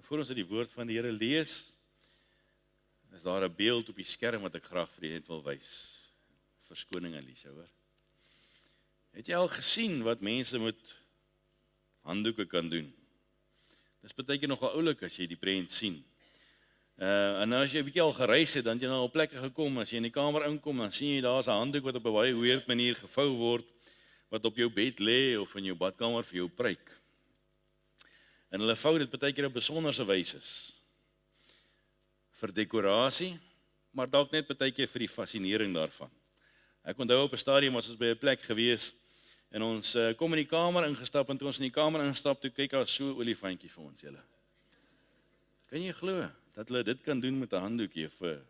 Voor ons uit die woord van die Here lees, is daar 'n beeld op die skerm wat ek graag vir julle net wil wys. Verskoning Elise, hoor. Het jy al gesien wat mense met handdoeke kan doen? Dis baie keer nogal oulik as jy die prent sien. En as jy 'n bietjie al gereis het, dan jy nou op plekke gekom, as jy in die kamer inkom, dan sien jy daar's 'n handdoek wat op 'n baie weird manier gevou word, wat op jou bed lê of in jou badkamer vir jou pryk. En hulle vou dit baie keer op besonderse wyse. Vir dekorasie, maar dalk net baie keer vir die fascinering daarvan. Ek onthou op 'n stadium was ons by 'n plek gewees en ons kom in die kamer ingestap en toe ons in die kamer instap, toe kyk daar so 'n olifantjie vir ons, julle. Kan jy glo dat hulle dit kan doen met 'n handdoekie of 'n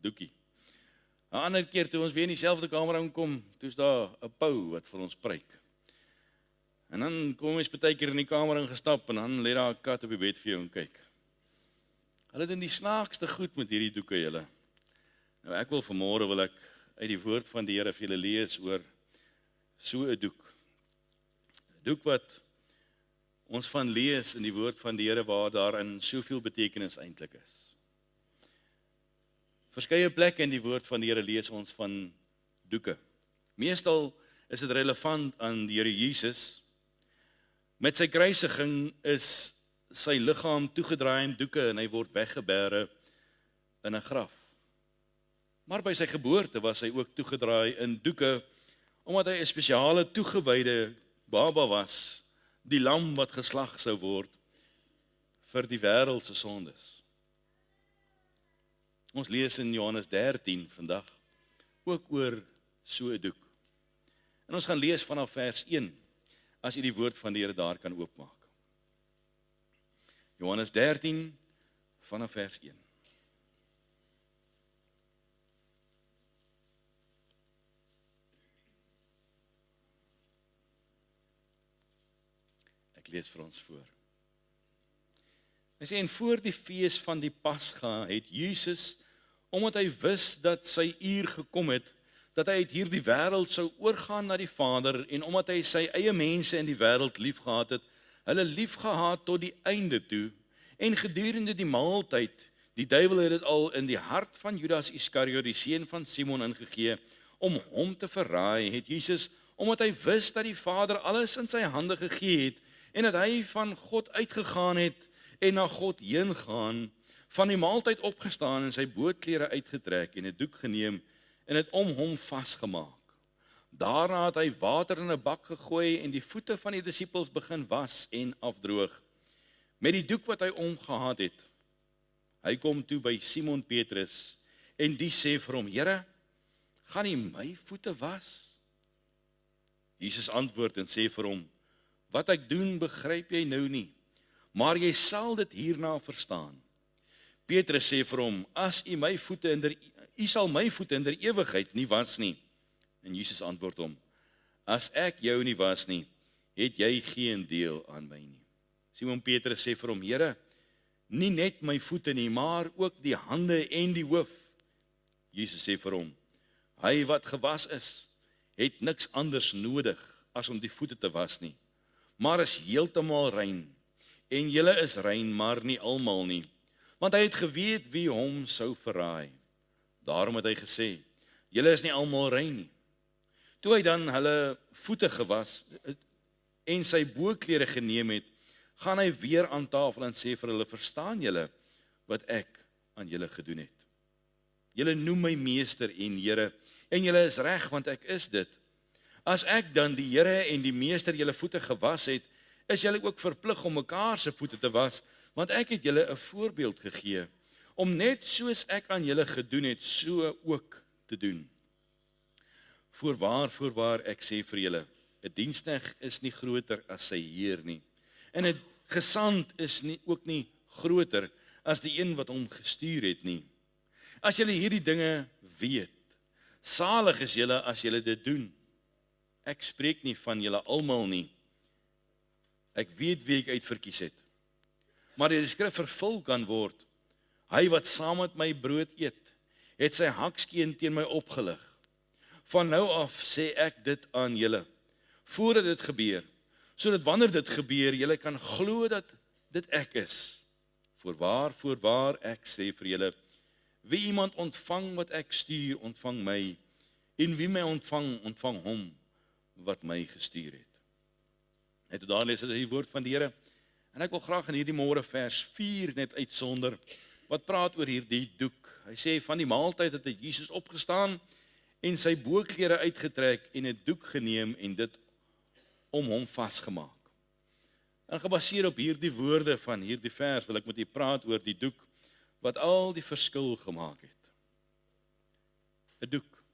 doekie? 'n Ander keer toe ons weer in dieselfde kamer aankom, toe is daar 'n pou wat vir ons pryk. En dan kom ons baie keer in die kamer ingestap en dan lê daar 'n kat op die bed vir jou en kyk. Hulle doen die snaakste goed met hierdie doeke, julle. Nou ek wil vanmôre uit die woord van die Here vir julle lees oor so 'n doek. 'n Doek wat ons van lees in die woord van die Here waar daarin soveel betekenis eintlik is. Verskeie plekke in die woord van die Here lees ons van doeke. Meestal is dit relevant aan die Here Jesus. Met sy kruisiging is sy liggaam toegedraai in doeke en hy word weggebêre in 'n graf. Maar by sy geboorte was hy ook toegedraai in doeke, omdat hy 'n spesiale toegewyde baba was, die lam wat geslag sou word vir die wêreld se sondes. Ons lees in Johannes 13 vandag ook oor so 'n doek. En ons gaan lees vanaf vers 1, as jy die woord van die Here daar kan oopmaak. Johannes 13 vanaf vers 1. Ek lees vir ons voor. Hy sê, en voor die fees van die Pasga het Jesus, omdat hy wis dat sy uur gekom het, dat hy uit hierdie wêreld sou oorgaan na die Vader, en omdat hy sy eie mense in die wêreld liefgehad het, hulle liefgehad tot die einde toe, en gedurende die maaltyd, die duiwel het dit al in die hart van Judas Iskariot, die seun van Simon, ingegee, om hom te verraai, het Jesus, omdat hy wis dat die Vader alles in sy hande gegee het, en dat hy van God uitgegaan het, en na God heen gaan, van die maaltyd opgestaan, en sy bootklere uitgetrek, en 'n doek geneem, en het om hom vasgemaak. Daarna het hy water in 'n bak gegooi en die voete van die disippels begin was en afdroog met die doek wat hy omgehad het. Hy kom toe by Simon Petrus en die sê vir hom, Here, gaan U my voete was? Jesus antwoord en sê vir hom, wat ek doen begryp jy nou nie, maar jy sal dit hierna verstaan. Petrus sê vir hom, U sal my voete in der ewigheid nie was nie. En Jesus antwoord hom, as ek jou nie was nie, het jy geen deel aan my nie. Simon Petrus sê vir hom, Here, nie net my voete nie, maar ook die hande en die hoof. Jesus sê vir hom, hy wat gewas is, het niks anders nodig as om die voete te was nie, maar is heeltemal rein. En julle is rein, maar nie almal nie, want hy het geweet wie hom sou verraai. Daarom het hy gesê, julle is nie almal rein nie. Toe hy dan hulle voete gewas en sy boklere geneem het, gaan hy weer aan tafel en sê vir hulle, verstaan julle wat ek aan julle gedoen het? Julle noem my meester en Here, en julle is reg, want ek is dit. As ek dan die Here en die meester julle voete gewas het, is julle ook verplig om mekaar se voete te was, want ek het julle 'n voorbeeld gegee, om net soos ek aan julle gedoen het, so ook te doen. Voorwaar, ek sê vir julle, 'n diensknegt is nie groter as sy heer nie, en 'n gesant is ook nie groter as die een wat hom gestuur het nie. As julle hierdie dinge weet, salig is julle as julle dit doen. Ek spreek nie van julle almal nie. Ek weet wie ek uitverkies het. Maar die skrif vervul kan word. Hy wat saam met my brood eet, het sy hakskeen teen my opgelig. Van nou af sê ek dit aan julle, voordat dit gebeur, sodat wanneer dit gebeur, julle kan glo dat dit ek is. Voorwaar, ek sê vir julle, wie iemand ontvang wat ek stuur, ontvang my, en wie my ontvang, ontvang hom wat my gestuur het. Net tot daar lees is die woord van die Here, en ek wil graag in hierdie môre vers 4 net uitsonder, wat praat oor hierdie doek. Hy sê, van die maaltyd het Jesus opgestaan, en sy boklere uitgetrek, en 'n doek geneem, en dit om hom vasgemaak. En gebaseer op hierdie woorde van hierdie vers, wil ek met u praat oor die doek, wat al die verskil gemaak het. 'n Doek,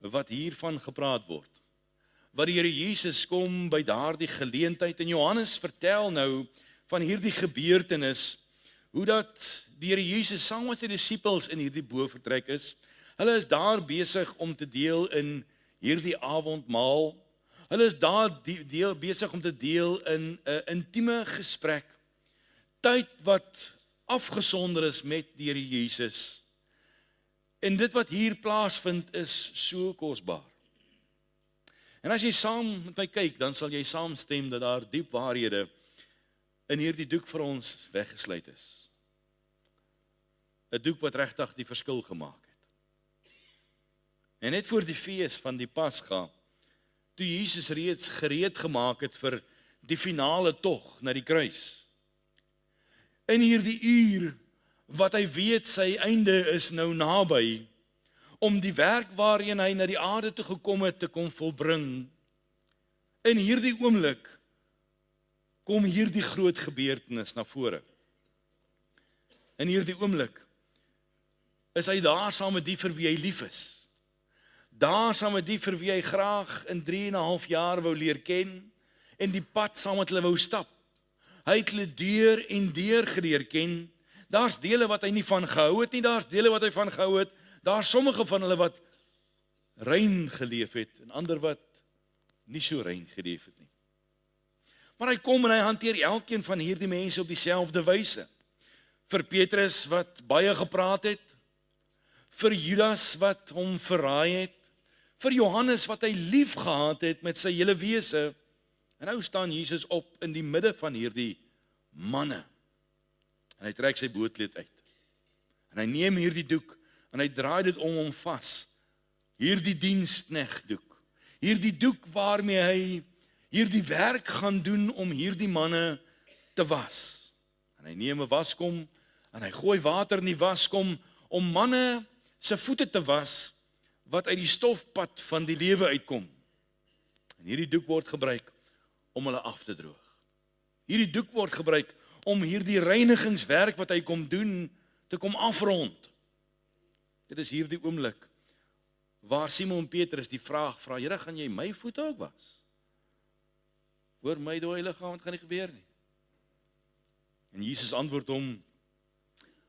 wat hiervan gepraat word, wat die Here Jesus kom by daardie geleentheid, en Johannes vertel nou van hierdie gebeurtenis, hoe dat die Here Jesus saam met sy disippels in hierdie bovertrek is. Hulle is daar besig om te deel in hierdie avondmaal. Hulle is daar besig om te deel in 'n intieme gesprek. Tyd wat afgesonder is met die Here Jesus. En dit wat hier plaasvind is so kosbaar. En as jy saam met my kyk, dan sal jy saamstem dat daar diep waarhede in hierdie doek vir ons weggesluit is. 'n Doek wat regtig die verskil gemaak het. En net voor die fees van die Pasga, toe Jesus reeds gereed gemaak het vir die finale tog na die kruis. In hierdie uur, wat hy weet sy einde is nou naby, om die werk waarheen hy na die aarde toe gekom het te kom volbring. In hierdie oomblik kom hierdie groot gebeurtenis na vore. In hierdie oomblik is hy daar saam met die vir wie hy lief is. Daar saam met die vir wie hy graag in 3,5 jaar wou leer ken en die pad saam met hulle wou stap. Hy het hulle deur en deur geleer ken. Daar's dele wat hy nie van gehou het nie, daar's dele wat hy van gehou het. Daar's sommige van hulle wat rein geleef het en ander wat nie so rein geleef het nie. Maar hy kom en hy hanteer elkeen van hierdie mense op dieselfde wyse. Vir Petrus wat baie gepraat het, vir Judas wat hom verraai het, vir Johannes wat hy lief gehad het met sy hele wese. En nou staan Jesus op in die midde van hierdie manne. En hy trek sy bootleed uit. En hy neem hierdie doek en hy draai dit om hom vas. Hierdie diensknegdoek. Hierdie doek waarmee hy hierdie werk gaan doen om hierdie manne te was. En hy neem 'n waskom en hy gooi water in die waskom om manne se voete te was wat uit die stofpad van die lewe uitkom. En hierdie doek word gebruik om hulle af te droog. Hierdie doek word gebruik om hierdie reinigingswerk wat hy kom doen te kom afrond. Dit is hierdie oomblik waar Simon Petrus die vraag vra: Here, gaan jy my voete ook was? Hoor my dooie liggaam, wat gaan nie gebeur nie. En Jesus antwoord hom: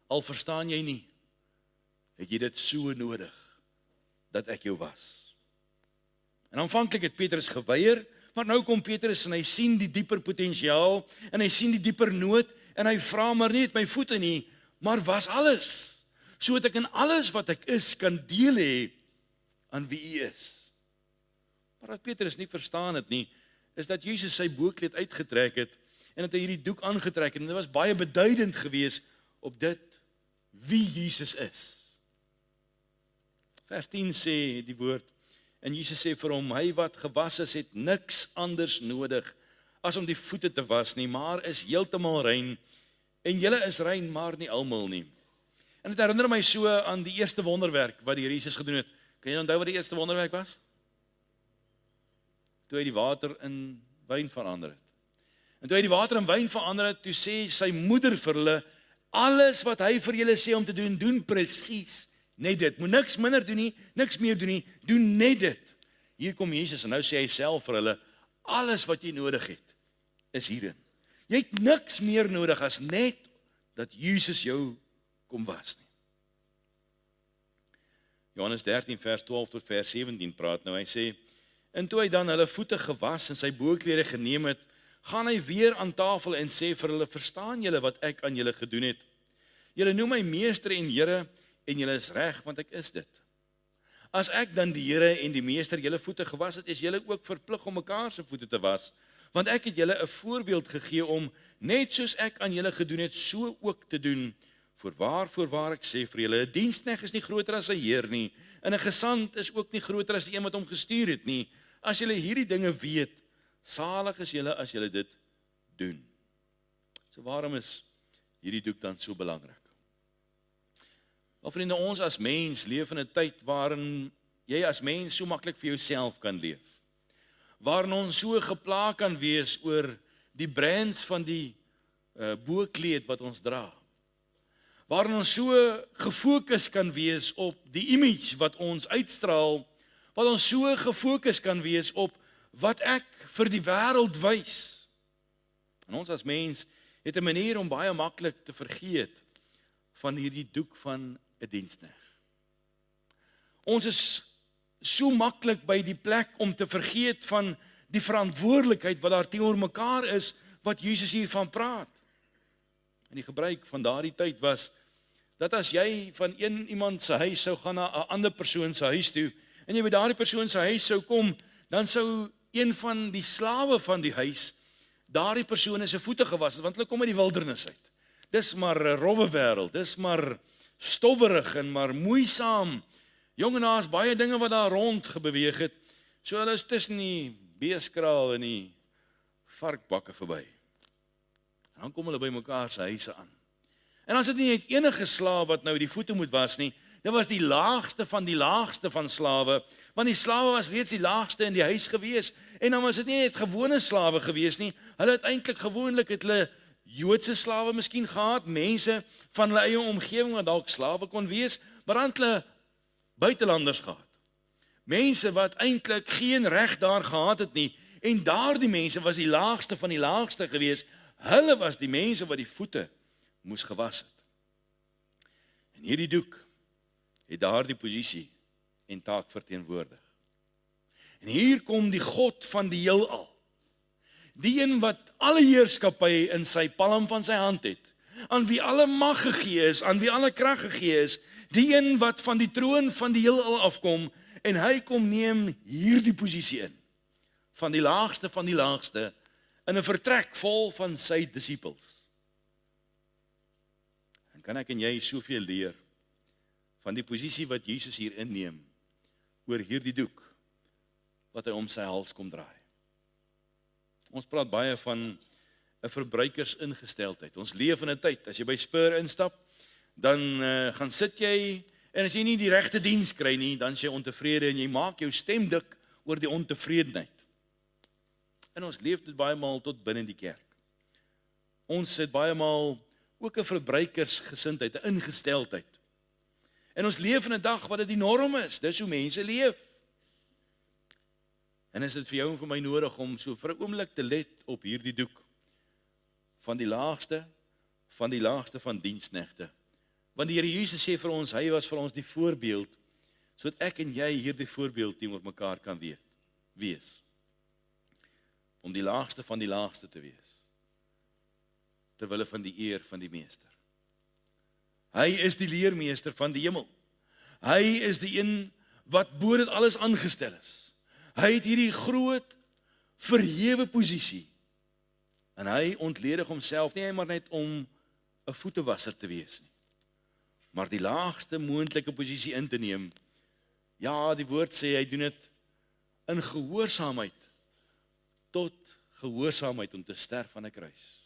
al verstaan jy nie, het jy dit so nodig dat ek jou was. En aanvanklik het Petrus geweier, maar nou kom Petrus en hy sien die dieper potensiaal en hy sien die dieper nood en hy vra maar nie my voete nie, maar was alles, sodat ek in alles wat ek is kan deel hê aan wie U is. Maar wat Petrus nie verstaan het nie, is dat Jesus sy boekleed uitgetrek het en dat hy hierdie doek aangetrek het en dit was baie beduidend geweest op dit wie Jesus is. Vers 10 sê die woord, en Jesus sê vir hom: hy wat gewas is, het niks anders nodig as om die voete te was nie, maar is heeltemal rein. En julle is rein, maar nie almal nie. En dit herinner my so aan die eerste wonderwerk wat die Here Jesus gedoen het. Kan jy onthou wat die eerste wonderwerk was? Toe hy die water in wyn verander het. En toe hy die water in wyn verander het, toe sê sy moeder vir hulle: alles wat hy vir julle sê om te doen, doen presies net dit. Moet niks minder doen nie, niks meer doen nie, doen net dit. Hier kom Jesus en nou sê hy self vir hulle: alles wat jy nodig het, is hierin. Jy het niks meer nodig as net dat Jesus jou kom was nie. Johannes 13 vers 12 tot vers 17 praat nou, hy sê: en toe hy dan hulle voete gewas en sy boklere geneem het, gaan hy weer aan tafel en sê vir hulle: verstaan julle wat ek aan julle gedoen het? Julle noem my meester en Here, en julle is reg, want ek is dit. As ek dan die Here en die meester julle voete gewas het, is julle ook verplig om mekaar se voete te was. Want ek het julle 'n voorbeeld gegee om, net soos ek aan julle gedoen het, so ook te doen. Voorwaar ek sê vir julle, 'n diensknegt is nie groter as sy heer nie, en 'n gesant is ook nie groter as die een wat hom gestuur het nie. As julle hierdie dinge weet, salig is julle as julle dit doen. So waarom is hierdie doek dan so belangrik? Wel vriende, ons as mens leef in 'n tyd waarin jy as mens so maklik vir jouself kan leef. Waarin ons so geplaag kan wees oor die brands van die boekleed wat ons dra. Waarin ons so gefokus kan wees op die image wat ons uitstraal, wat ons so gefokus kan wees op wat ek vir die wêreld wys. En ons as mens het 'n manier om baie maklik te vergeet van hierdie doek van 'n diensknegt. Ons is so maklik by die plek om te vergeet van die verantwoordelikheid wat daar teenoor mekaar is, wat Jesus hiervan praat. En die gebruik van daardie tyd was, dat as jy van iemand se huis sou gaan na 'n ander persoon se huis toe, en jy by daardie persoon se huis sou kom, dan sou een van die slawe van die huis daardie persoon se voete gewas het, want hulle kom uit die wildernis uit. Dis maar 'n rowwe wêreld, dis maar stowwerig en maar moeisaam. Jong en daar's baie dinge wat daar rond gebeweeg het, so hulle is tussen die beeskraal en die varkbakke verby. En dan kom hulle by mekaar se huise aan. En as dit nie net enige slaaf wat nou die voete moet was nie, dit was die laagste van slawe, want die slawe was reeds die laagste in die huis gewees, en dan was dit nie net gewone slawe gewees nie, hulle het eintlik gewoonlik het hulle Joodse slawe miskien gehad, mense van hulle eie omgewing wat dalk slawe kon wees, maar dan het hulle buitelanders gehad. Mense wat eintlik geen reg daar gehad het nie, en daardie mense was die laagste van die laagste gewees, hulle was die mense wat die voete moes gewas het. En hierdie doek het daardie posisie en taak verteenwoordig. En hier kom die God van die heelal, die een wat alle heerskappy in sy palm van sy hand het, aan wie alle mag gegee is, aan wie alle krag gegee is, die een wat van die troon van die heelal afkom, en hy kom neem hierdie posisie in, van die laagste, in 'n vertrek vol van sy disippels. En kan ek en jy soveel leer van die posisie wat Jesus hier inneem, oor hierdie doek, wat hy om sy hals kom draai. Ons praat baie van 'n verbruikersingesteldheid. Ons leef in 'n tyd, as jy by Spur instap, dan gaan sit jy, en as jy nie die regte diens kry nie, dan is jy ontevrede, en jy maak jou stem dik oor die ontevredenheid. En ons leef dit baie maal tot binne die kerk. Ons het baie maal ook 'n verbruikersgesindheid, 'n ingesteldheid. En ons leef in 'n dag wat dit die norm is, dis hoe mense leef. En is dit vir jou en vir my nodig om so vir 'n oomblik te let op hierdie doek van die laagste van diensknegte. Want die Here Jesus sê vir ons, hy was vir ons die voorbeeld, sodat ek en jy hierdie voorbeeld teenoor mekaar kan wees. Om die laagste van die laagste te wees, terwille van die eer van die meester. Hy is die leermeester van die hemel. Hy is die een wat bo dit alles aangestel is. Hy het hierdie groot, verhewe posisie, en hy ontledig homself nie maar net om 'n voetewasser te wees nie, maar die laagste moontlike posisie in te neem. Ja, die woord sê hy doen dit in gehoorsaamheid, tot gehoorsaamheid om te sterf aan 'n kruis.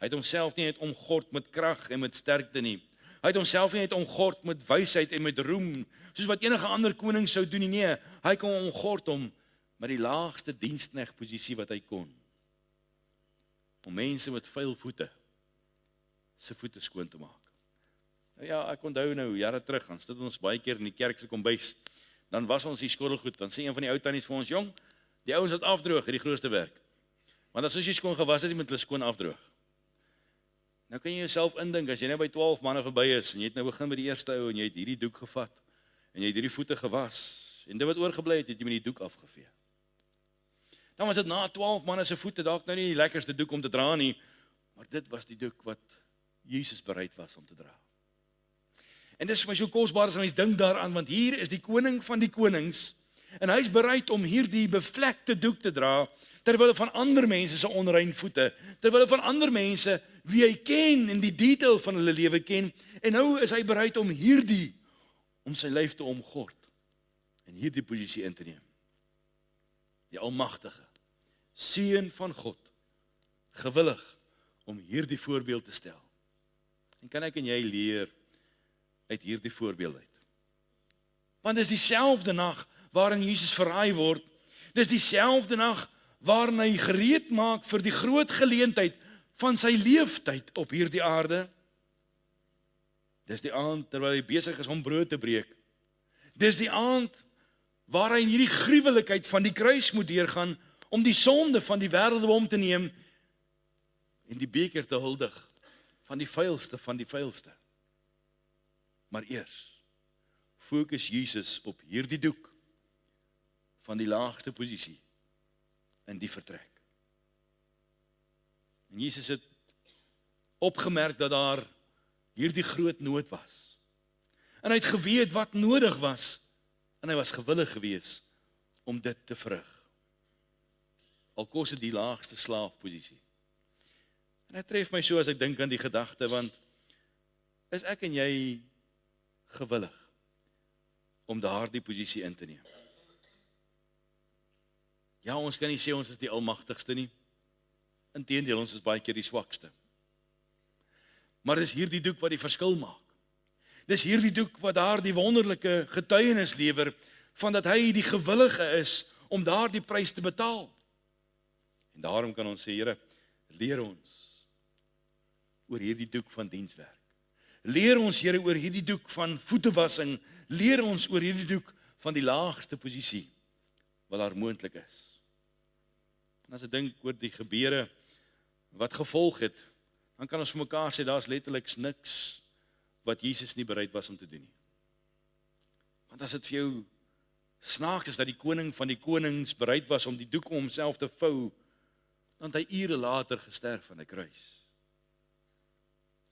Hy het homself nie net omgord met krag en met sterkte nie. Hy het homself nie net omgord met wysheid en met roem, soos wat enige ander koning sou doen nie. Nee, hy kon omgord hom met die laagste diensknegtposisie wat hy kon. Om mense met vuil voete se voete skoon te maak. Nou ja, ek onthou nou jare terug, dan sit ons baie keer in die kerk se kombuis. Dan was ons die skottelgoed, dan sê een van die ou tannies vir ons, jong, die ouens wat afdroog het die grootste werk. Want as jy skoon gewas het, jy moet hulle skoon afdroog. Nou kan jy jouself indink, as jy nou by 12 manne verby is, en jy het nou begin by die eerste ou, en jy het hierdie doek gevat, en jy het hierdie voete gewas, en dit wat oorgebly het, het jy met die doek afgevee. Dan was dit na 12 manne se voete, dalk nou nie die lekkerste doek om te dra nie, maar dit was die doek wat Jesus bereid was om te dra. En dis vir my so kosbaar as mens dink daaraan, want hier is die koning van die konings, en hy is bereid om hierdie bevlekte doek te dra, terwyl van ander mense se onrein voete, terwyl van ander mense wie hy ken en die detail van hulle lewe ken, en nou is hy bereid om sy lyf te omgord en hierdie posisie in te neem. Die Almagtige, Seun van God, gewillig om hierdie voorbeeld te stel. En kan ek en jy leer uit hierdie voorbeeld uit? Want dis dieselfde nag waarin Jesus verraai word, dis dieselfde nag waarin hy gereed maak vir die groot geleentheid van sy leeftyd op hierdie aarde. Dis die aand terwyl hy besig is om brood te breek. Dis die aand waar hy in hierdie gruwelikheid van die kruis moet deurgaan om die sonde van die wêreld op hom te neem en die beker te huldig van die vuilste van die vuilste. Maar eers fokus Jesus op hierdie doek van die laagste posisie in die vertrek. En Jesus het opgemerk dat daar hierdie groot nood was. En hy het geweet wat nodig was, en hy was gewillig gewees om dit te verrig. Al kos dit die laagste slaafposisie. En dit tref my so as ek dink aan die gedagte, want is ek en jy gewillig om daardie posisie in te neem? Ja, ons kan nie sê ons is die almagtigste nie. Inteendeel, ons is baie keer die swakste. Maar dis hierdie doek wat die verskil maak. Dis hierdie doek wat daar die wonderlike getuienis lewer van dat hy die gewillige is om daardie prys te betaal. En daarom kan ons sê, Here, leer ons oor hierdie doek van dienswerk. Leer ons, Here, oor hierdie doek van voetewassing. Leer ons oor hierdie doek van die laagste posisie wat daar moontlik is. En as ek dink oor die gebeure wat gevolg het, dan kan ons vir mekaar sê, daar's letterlik niks wat Jesus nie bereid was om te doen nie. Want as dit vir jou snaaks is dat die koning van die konings bereid was om die doek om homself te vou, dan het hy ure later gesterf aan 'n kruis.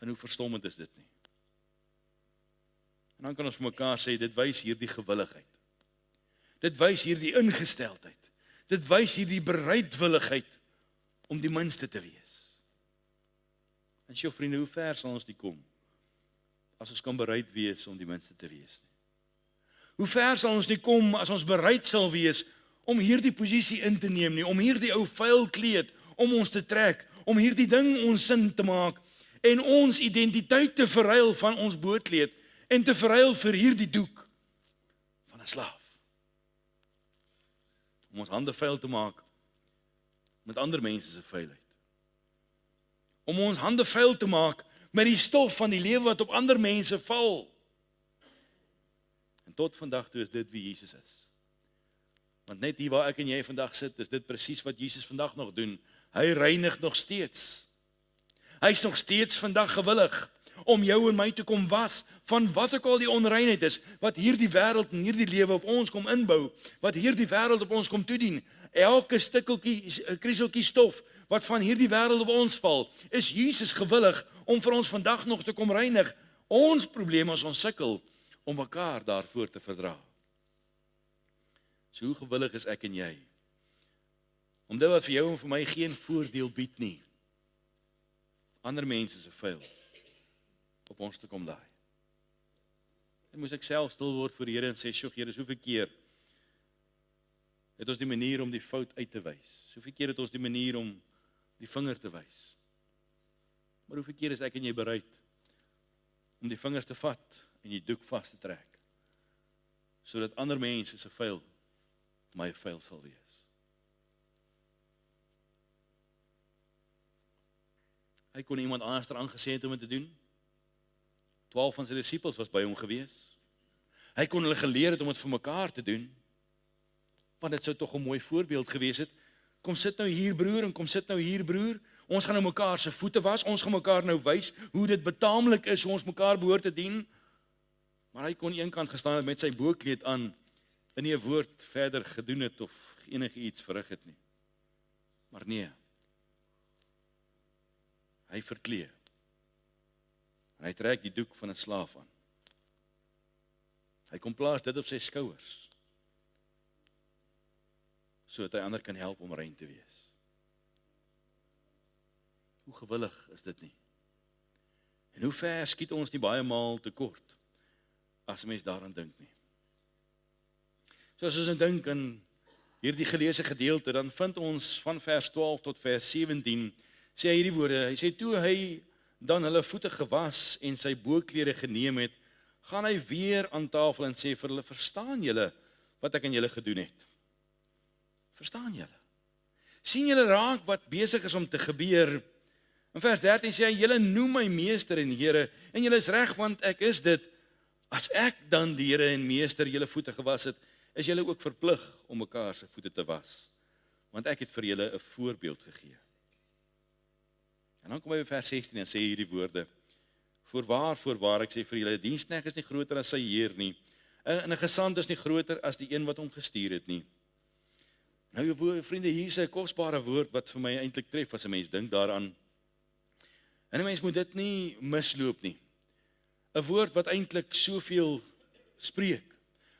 En hoe verstommend is dit nie? En dan kan ons vir mekaar sê, dit wys hierdie gewilligheid. Dit wys hierdie ingesteldheid. Dit wys hierdie bereidwilligheid om die minste te wees. En sy vriende, hoe ver sal ons nie kom as ons kan bereid wees om die minste te wees nie? Hoe ver sal ons nie kom as ons bereid sal wees om hierdie posisie in te neem nie, om hierdie ou vuil kleed om ons te trek, om hierdie ding ons sin te maak en ons identiteit te verruil van ons boorkleed en te verruil vir hierdie doek van 'n slaaf. Om ons hande vuil te maak met ander mense se vuilheid. Om ons hande vuil te maak met die stof van die lewe wat op ander mense val. En tot vandag toe is dit wie Jesus is. Want net hier waar ek en jy vandag sit, is dit presies wat Jesus vandag nog doen. Hy reinig nog steeds. Hy is nog steeds vandag gewillig om jou en my te kom was van wat ook al die onreinheid is, wat hierdie wêreld en hierdie lewe op ons kom inbou, wat hierdie wêreld op ons kom toedien. Elke stukkeltjie, krieseltjie stof wat van hierdie wêreld op ons val, is Jesus gewillig om vir ons vandag nog te kom reinig. Ons probleem is ons sukkel om mekaar daarvoor te verdra. So hoe gewillig is ek en jy om dit wat vir jou en vir my geen voordeel bied nie, ander mense se vuil op ons te kom laai. En moes ek self stil word voor die Here en sê, "Sjoe, Here, soveel keer het ons die manier om die fout uit te wys. Soveel keer het ons die manier om die vinger te wys. Maar hoeveel keer is ek en jy bereid om die vingers te vat en die doek vas te trek, sodat ander mense se vuil my vuil sal wees? Hy kon iemand anders aangesê het om dit te doen. 12 van sy disippels was by hom gewees. Hy kon hulle geleer het om dit vir mekaar te doen, want dit sou tog 'n mooi voorbeeld gewees het. Kom sit nou hier broer en kom sit nou hier broer. Ons gaan nou mekaar se voete was, ons gaan mekaar nou wys hoe dit betaamlik is, hoe ons mekaar behoort te dien. Maar hy kon eenkant gestaan het met sy boekleed aan en nie 'n woord verder gedoen het of enige iets verrig het nie. Maar nee. Hy verklee. En hy trek die doek van 'n slaaf aan. Hy kom plaas dit op sy skouers, sodat hy ander kan help om rein te wees. Hoe gewillig is dit nie? En hoe ver skiet ons nie baie maal tekort, as 'n mens daaraan dink nie. So as ons nou dink aan hierdie geleesde gedeelte, dan vind ons van vers 12 tot vers 17, sê hy hierdie woorde, hy sê, toe hy dan hulle voete gewas en sy boklere geneem het, gaan hy weer aan tafel en sê vir hulle, verstaan julle wat ek aan julle gedoen het? Verstaan julle? Sien julle raak wat besig is om te gebeur? In vers 13 sê hy, julle noem my meester en Here, en julle is reg, want ek is dit. As ek dan die Here en meester julle voete gewas het, is julle ook verplig om mekaar se voete te was, want ek het vir julle 'n voorbeeld gegee. En dan kom hy by vers 16 en sê hierdie woorde, voorwaar, ek sê vir julle, 'n diensknegt is nie groter as sy heer nie, en 'n gesant is nie groter as die een wat hom gestuur het nie. Nou, vriende, hier is 'n kosbare woord wat vir my eintlik tref as 'n mens dink daaraan. En 'n mens moet dit nie misloop nie. 'n Woord wat eintlik soveel spreek,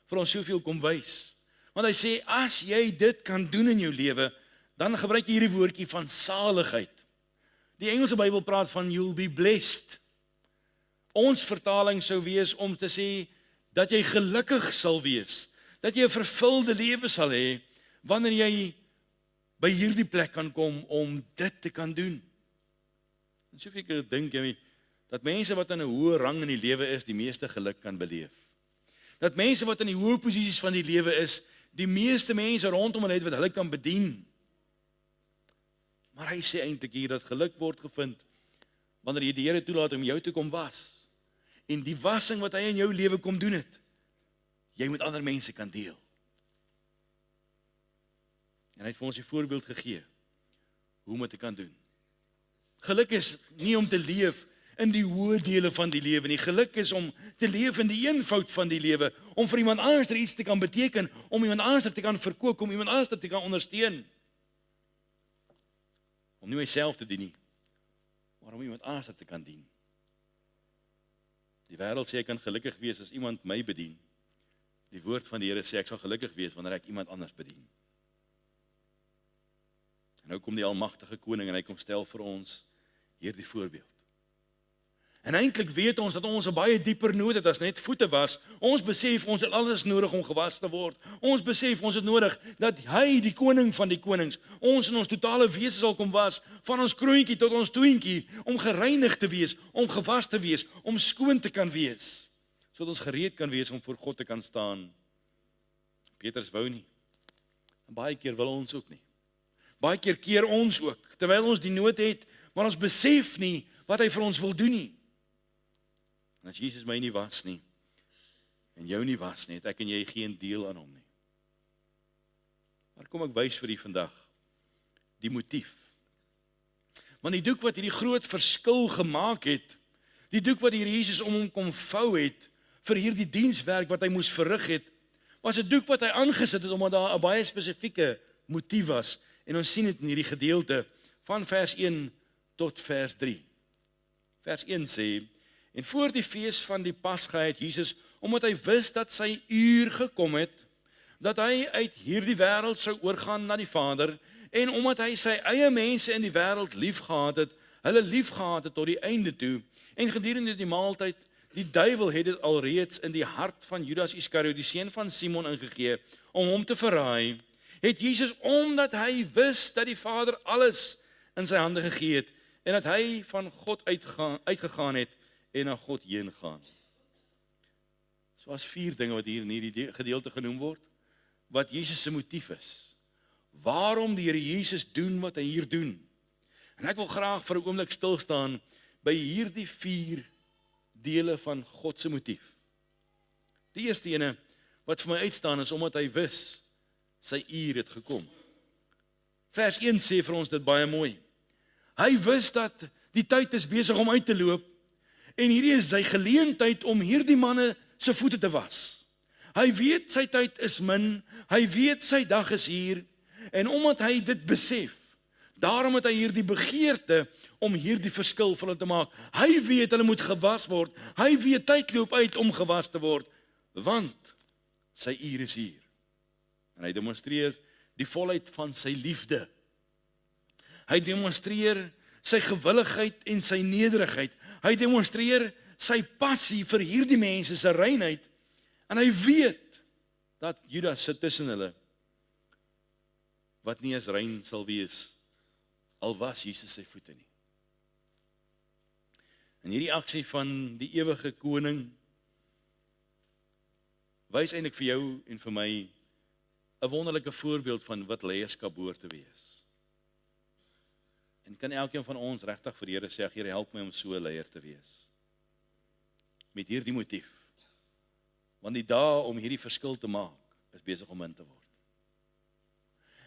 vir ons soveel kom wys. Want hy sê, as jy dit kan doen in jou lewe, dan gebruik jy hierdie woordjie van saligheid. Die Engelse Bybel praat van you'll be blessed. Ons vertaling sou wees om te sê, dat jy gelukkig sal wees, dat jy 'n vervulde lewe sal hê, wanneer jy by hierdie plek kan kom om dit te kan doen. En soveel keer dink jy, dat mense wat in 'n hoë rang in die lewe is, die meeste geluk kan beleef. Dat mense wat in die hoë posisies van die lewe is, die meeste mense rondom hulle het wat hulle kan bedien. Maar hy sê eintlik hier dat geluk word gevind wanneer jy die Here toelaat om jou te kom was. En die wassing wat hy in jou lewe kom doen het, jy met ander mense kan deel. En hy het vir ons 'n voorbeeld gegee hoe om dit te kan doen. Geluk is nie om te leef in die hoë dele van die lewe nie. Geluk is om te leef in die eenvoud van die lewe, om vir iemand anders iets te kan beteken, om iemand anders te kan verkoop, om iemand anders te kan ondersteun. Om nie myself te dien nie, maar om iemand anders te kan dien. Die wêreld sê ek kan gelukkig wees as iemand my bedien. Die woord van die Here sê ek sal gelukkig wees wanneer ek iemand anders bedien. En nou kom die almagtige koning en hy kom stel vir ons hierdie voorbeeld. En eintlik weet ons dat ons 'n baie dieper nood het as net voete was. Ons besef ons het alles nodig om gewas te word. Ons besef ons het nodig dat hy, die koning van die konings, ons in ons totale wese sal kom was, van ons kroontjie tot ons toentjie, om gereinig te wees, om gewas te wees, om skoon te kan wees, sodat ons gereed kan wees om voor God te kan staan. Petrus wou nie. En baie keer wil ons ook nie. Baie keer keer ons ook, terwyl ons die nood het, maar ons besef nie wat hy vir ons wil doen nie. En as Jesus my nie was nie, en jou nie was nie, het ek en jy geen deel aan hom nie. Maar kom ek wys vir u vandag, die motief. Want die doek wat hierdie groot verskil gemaak het, die doek wat die Here Jesus om hom kom vou het, vir hierdie dienswerk wat hy moes verrig het, was 'n doek wat hy aangesit het, omdat daar 'n baie spesifieke motief was. En ons sien dit in hierdie gedeelte, van vers 1 tot vers 3. Vers 1 sê, en voor die fees van die Pasga het Jesus, omdat hy wist dat sy uur gekom het, dat hy uit hierdie wêreld sou oorgaan na die Vader, en omdat hy sy eie mense in die wêreld liefgehad het, hulle liefgehad het tot die einde toe, en gedurende die maaltyd, die duiwel het dit alreeds in die hart van Judas Iskariot, die seun van Simon, ingegee, om hom te verraai, het Jesus, omdat hy wist dat die Vader alles in sy hande gegee het, en dat hy van God uitgegaan het, en na God heen gaan. So as 4 dinge wat hier in hierdie gedeelte genoem word, wat Jesus se motief is. Waarom die Here Jesus doen wat hy hier doen. En ek wil graag vir 'n oomblik stil staan by hierdie 4 dele van God se motief. Die eerste ene wat vir my uitstaan is omdat hy wis sy uur het gekom. Vers 1 sê vir ons dit baie mooi. Hy wis dat die tyd is besig om uit te loop, en hierdie is sy geleentheid om hierdie manne se voete te was. Hy weet sy tyd is min, hy weet sy dag is hier, en omdat hy dit besef, daarom het hy hierdie begeerte om hierdie verskil vir hulle te maak. Hy weet hulle moet gewas word, hy weet tyd loop uit om gewas te word, want sy uur is hier. En hy demonstreer die volheid van sy liefde. Hy demonstreer sy gewilligheid en sy nederigheid. Hy demonstreer sy passie vir hierdie mense se reinheid en hy weet dat Judas sit tussen hulle wat nie as rein sal wees al was Jesus sy voete nie. En hierdie aksie van die ewige koning wys eintlik vir jou en vir my 'n wonderlike voorbeeld van wat leierskap behoort te wees. En kan elkeen van ons regtig vir die Here sê, Here, help my om so 'n leier te wees. Met hierdie motief. Want die dae om hierdie verskil te maak is besig om in te word.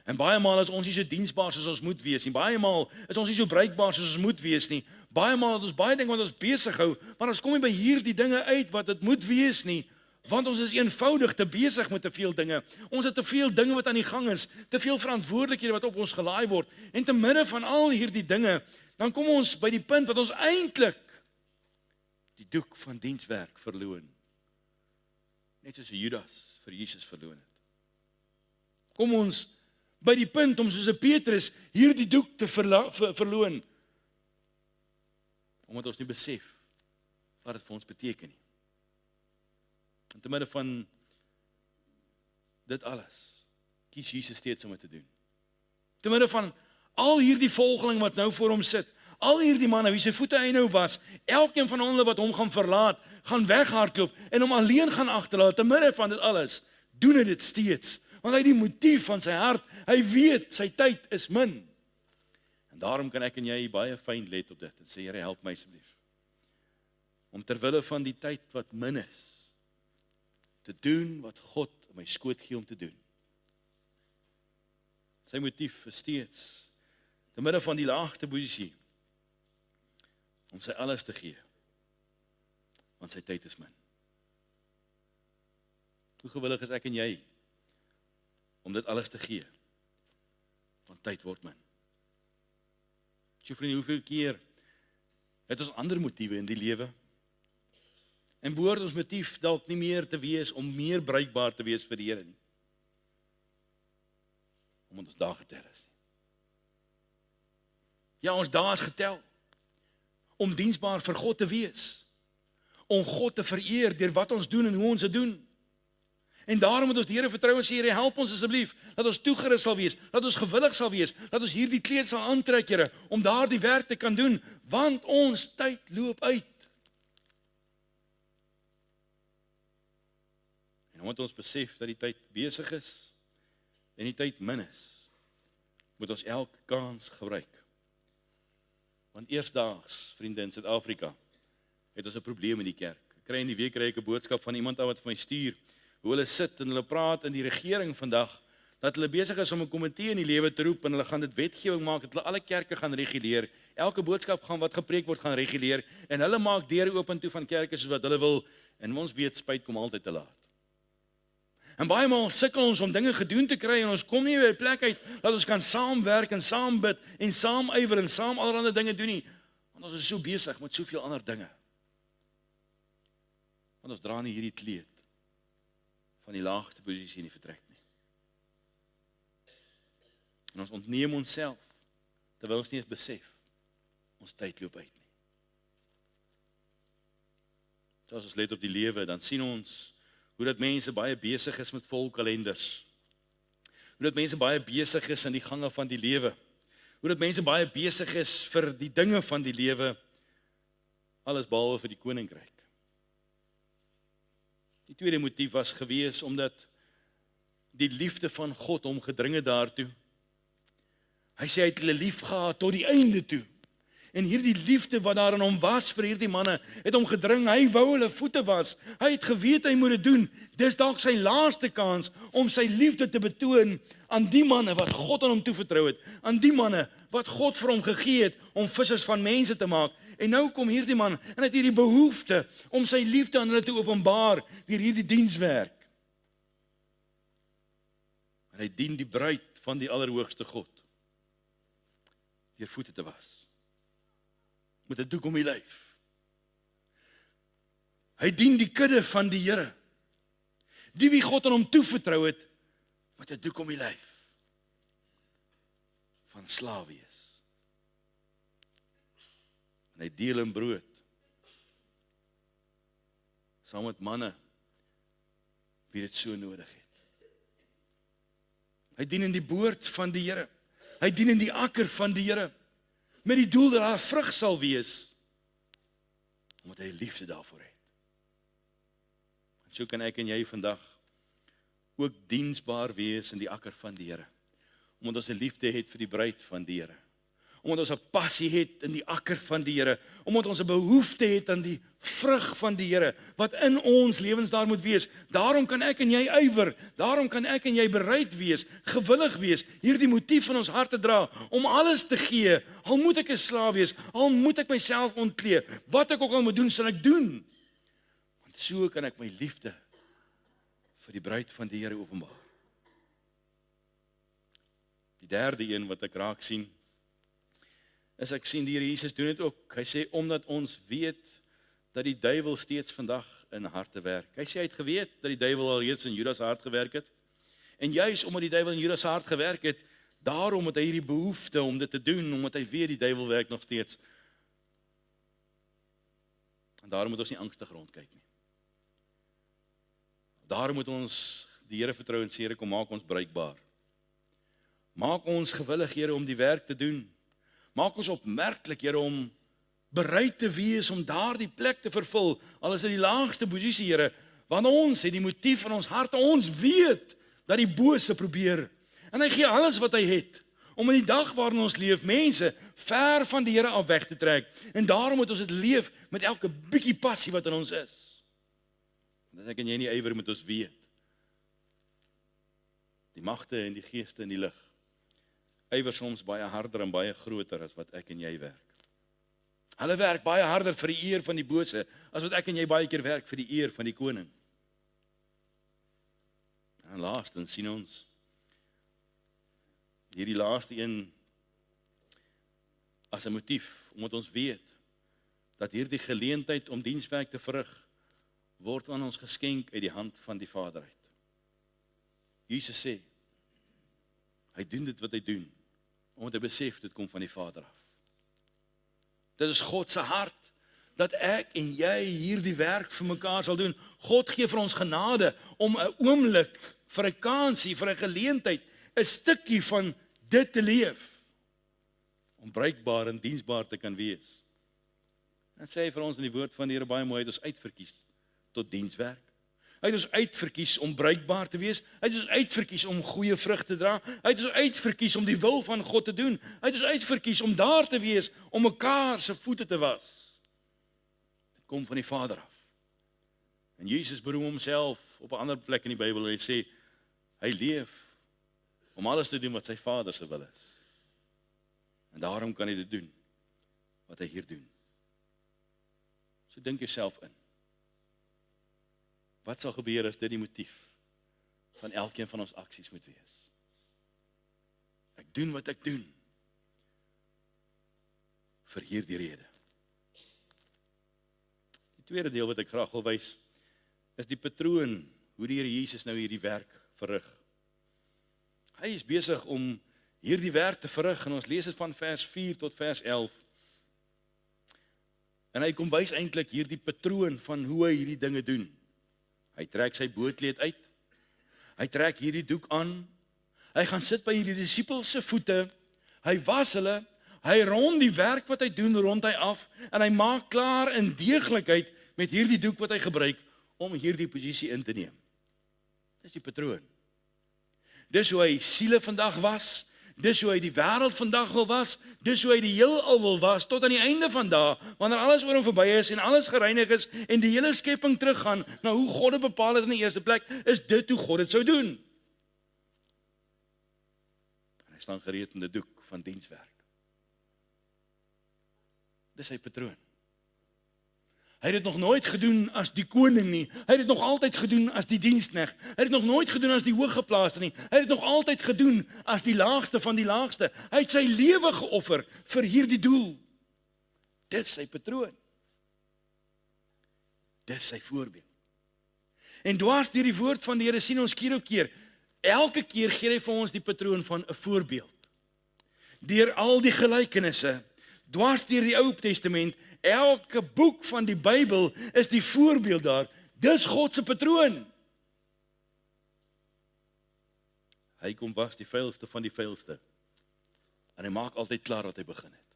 En baie maal is ons nie so diensbaar soos ons moet wees nie. Baie maal is ons nie so bruikbaar soos ons moet wees nie. Baie maal het ons baie dinge wat ons besig hou, maar ons kom nie by hierdie dinge uit wat dit moet wees nie, want ons is eenvoudig te besig met te veel dinge. Ons het te veel dinge wat aan die gang is, te veel verantwoordelikhede wat op ons gelaai word. En te midde van al hierdie dinge, dan kom ons by die punt wat ons eintlik die doek van dienswerk verloon. Net soos Judas vir Jesus verloon het. Kom ons by die punt om soos 'n Petrus hierdie doek te verloon. Omdat ons nie besef wat dit vir ons beteken nie. En te midde van dit alles, kies Jesus steeds om dit te doen. Te midde van al hierdie volgeling wat nou voor hom sit, al hierdie manne wie sy voete hy nou was, elkeen van hulle wat hom gaan verlaat, gaan weghardloop en hom alleen gaan agterlaat, te midde van dit alles, doen hy dit steeds. Want hy het die motief van sy hart, hy weet sy tyd is min. En daarom kan ek en jy baie fyn let op dit en sê, Here, help my asseblief. Om terwille van die tyd wat min is, te doen wat God in my skoot gee om te doen. Sy motief is steeds, te midde van die laagste posisie, om sy alles te gee, want sy tyd is min. Hoe gewillig is ek en jy, om dit alles te gee, want tyd word min. So vriende, hoeveel keer het ons ander motiewe in die lewe? En behoort ons motief dalk nie meer te wees om meer bruikbaar te wees vir die Here nie. Omdat ons dae getel is. Ja, ons dae is getel. Om diensbaar vir God te wees. Om God te vereer deur wat ons doen en hoe ons dit doen. En daarom moet ons die Here vertrou en sê, Here, help ons asseblief, dat ons toegerus sal wees, dat ons gewillig sal wees, dat ons hierdie kleed sal aantrek, Here, om daardie werk te kan doen, want ons tyd loop uit. En omdat ons besef dat die tyd besig is, en die tyd min is, moet ons elke kans gebruik. Want eersdaags, vriende in Suid-Afrika, het ons 'n probleem in die kerk. Ek kry in die week 'n boodskap van iemand wat vir my stuur, hoe hulle sit en hulle praat in die regering vandag, dat hulle besig is om 'n komitee in die lewe te roep en hulle gaan dit wetgewing maak, dat hulle alle kerke gaan reguleer, elke boodskap wat gepreek word gaan reguleer, en hulle maak deure oop en toe van kerke soos wat hulle wil, en ons weet spyt kom altyd te laat. En baie maal sukkel ons om dinge gedoen te kry, en ons kom nie by 'n plek uit, dat ons kan saamwerk en saam bid, en saam ywer en saam allerlei dinge doen nie, want ons is so besig met soveel ander dinge. Want ons dra nie hierdie kleed van die laagste posisie in die vertrek nie. En ons ontneem onsself, terwyl ons nie eens besef, ons tyd loop uit nie. So as ons let op die lewe, dan sien ons, hoe dat mense baie besig is met vol kalenders. Hoe dat mense baie besig is in die gange van die lewe. Hoe dat mense baie besig is vir die dinge van die lewe, alles behalwe vir die koninkryk. Die tweede motief was gewees, omdat die liefde van God hom gedring het daartoe. Hy sê hy het hulle lief gehad tot die einde toe. En hierdie liefde wat daar in hom was vir hierdie manne, het hom gedring, hy wou hulle voete was. Hy het geweet hy moet dit doen. Dis dalk sy laaste kans om sy liefde te betoon aan die manne wat God aan hom toevertrou het, aan die manne wat God vir hom gegee het om vissers van mense te maak. En nou kom hierdie man en hy het hierdie behoefte om sy liefde aan hulle te openbaar deur hierdie dienswerk. En hy dien die bruid van die Allerhoogste God deur voete te was. Met 'n doek om die lyf. Hy dien die kudde van die Here. Die wie God aan hom toevertrou het, met 'n doek om die lyf. Van slaaf wees. En hy deel in brood. Saam met manne wie dit so nodig het. Hy dien in die boord van die Here. Hy dien in die akker van die Here. Met die doel dat daar vrug sal wees. Omdat hy liefde daarvoor het. En so kan ek en jy vandag ook diensbaar wees in die akker van die Here. Omdat ons 'n liefde het vir die bruid van die Here. Omdat ons 'n passie het in die akker van die Here. Omdat ons 'n behoefte het aan die vrug van die Here, wat in ons lewens daar moet wees. Daarom kan ek en jy ywer, daarom kan ek en jy bereid wees, gewillig wees, hierdie motief in ons harte dra, om alles te gee, al moet ek 'n slaaf wees, al moet ek myself ontklee, wat ek ook al moet doen, sal ek doen. Want so kan ek my liefde vir die bruid van die Here openbaar. Die derde een wat ek raak sien, is ek sien die Here Jesus doen dit ook. Hy sê, omdat ons weet dat die duiwel steeds vandag in harte werk. Hy sê, hy het geweet dat die duiwel al reeds in Judas hart gewerk het. En juis omdat die duiwel in Judas hart gewerk het, daarom het hy hierdie behoefte om dit te doen, omdat hy weet die duiwel werk nog steeds. En daarom moet ons nie angstig rondkyk nie. Daarom moet ons die Here vertrou en sê, Here, kom maak ons bruikbaar. Maak ons gewillig, Here, om die werk te doen. Maak ons opmerklik, Here, om bereid te wees om daardie plek te vervul, al is dit die laagste posisie, Here, want ons het die motief in ons harte, ons weet dat die bose probeer, en hy gee alles wat hy het, om in die dag waarin ons leef, mense ver van die Here af weg te trek, en daarom moet ons dit leef met elke bietjie passie wat in ons is. En as ek en jy nie ywer moet ons weet, die magte en die geeste in die lig, ywer soms baie harder en baie groter as wat ek en jy werk. Hulle werk baie harder vir die eer van die bose, as wat ek en jy baie keer werk vir die eer van die koning. En laastens sien ons, hierdie laaste een, as 'n motief, omdat ons weet, dat hierdie geleentheid om dienswerk te verrig, word aan ons geskenk uit die hand van die Vader uit. Jesus sê, hy doen dit wat hy doen, omdat hy besef, dit kom van die Vader af. Dit is God se hart, dat ek en jy hierdie werk vir mekaar sal doen. God gee vir ons genade, om 'n oomblik, vir 'n kansie, vir 'n geleentheid, 'n stukkie van dit te leef, om bruikbaar en diensbaar te kan wees. En sê hy vir ons in die woord van die Here baie mooi, hy het ons uitverkies tot dienswerk. Hy het ons uitverkies om bruikbaar te wees. Hy het ons uitverkies om goeie vrug te dra. Hy het ons uitverkies om die wil van God te doen. Hy het ons uitverkies om daar te wees, om mekaar se voete te was. Dit kom van die Vader af. En Jesus beroem homself op 'n ander plek in die Bybel, hy sê, hy leef om alles te doen wat sy Vader se wil is. En daarom kan hy dit doen, wat hy hier doen. So dink jouself in. Wat sal gebeur as dit die motief van elkeen van ons aksies moet wees? Ek doen wat ek doen vir hierdie rede. Die tweede deel wat ek graag wil wys, is die patroon, hoe die Here Jesus nou hierdie werk verrig. Hy is besig om hierdie werk te verrig, en ons lees dit van vers 4 tot vers 11. En hy kom wys eintlik hierdie patroon van hoe hy hierdie dinge doen. Hy trek sy bootleed uit, hy trek hierdie doek aan, hy gaan sit by hierdie disippels se voete, hy was hulle, hy rond die werk wat hy doen, rond hy af, en hy maak klaar in deeglikheid met hierdie doek wat hy gebruik, om hierdie posisie in te neem. Dis die patroon. Dis hoe hy siele vandag was, dis hoe hy die wêreld vandag wil was, dis hoe hy die heelal wil was, tot aan die einde van dae, wanneer alles oor hom verby is, en alles gereinig is, en die hele skepping teruggaan, na hoe God dit bepaal het in die eerste plek, is dit hoe God dit sou doen. En hy staan gereed in die doek van dienswerk. Dis sy patroon. Hy het dit nog nooit gedoen as die koning nie. Hy het dit nog altyd gedoen as die diensknegt. Hy het dit nog nooit gedoen as die hooggeplaaste nie. Hy het dit nog altyd gedoen as die laagste van die laagste. Hy het sy lewe geoffer vir hierdie doel. Dit is sy patroon. Dit is sy voorbeeld. En dwars deur die woord van die Here sien ons keer op keer, elke keer gee hy vir ons die patroon van 'n voorbeeld. Deur al die gelykenisse, dwars deur die Ou Testament, Elke boek van die Bybel is die voorbeeld daar. Dis God se patroon. Hy kom was die vuilste van die vuilste. En hy maak altyd klaar wat hy begin het.